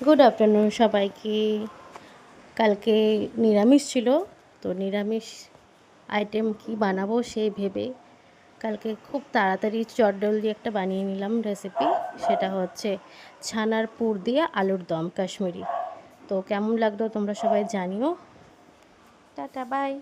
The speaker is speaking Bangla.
গুড আফটারনুন সবাইকে। কালকে নিরামিষ ছিল, তো নিরামিষ আইটেম কি বানাবো সেই ভেবে কালকে খুব তাড়াতাড়ি চটজলদি একটা বানিয়ে নিলাম রেসিপি। সেটা হচ্ছে ছানার পুর দিয়ে আলুর দম কাশ্মীরি। তো কেমন লাগলো তোমরা সবাই জানিও। Tata, by.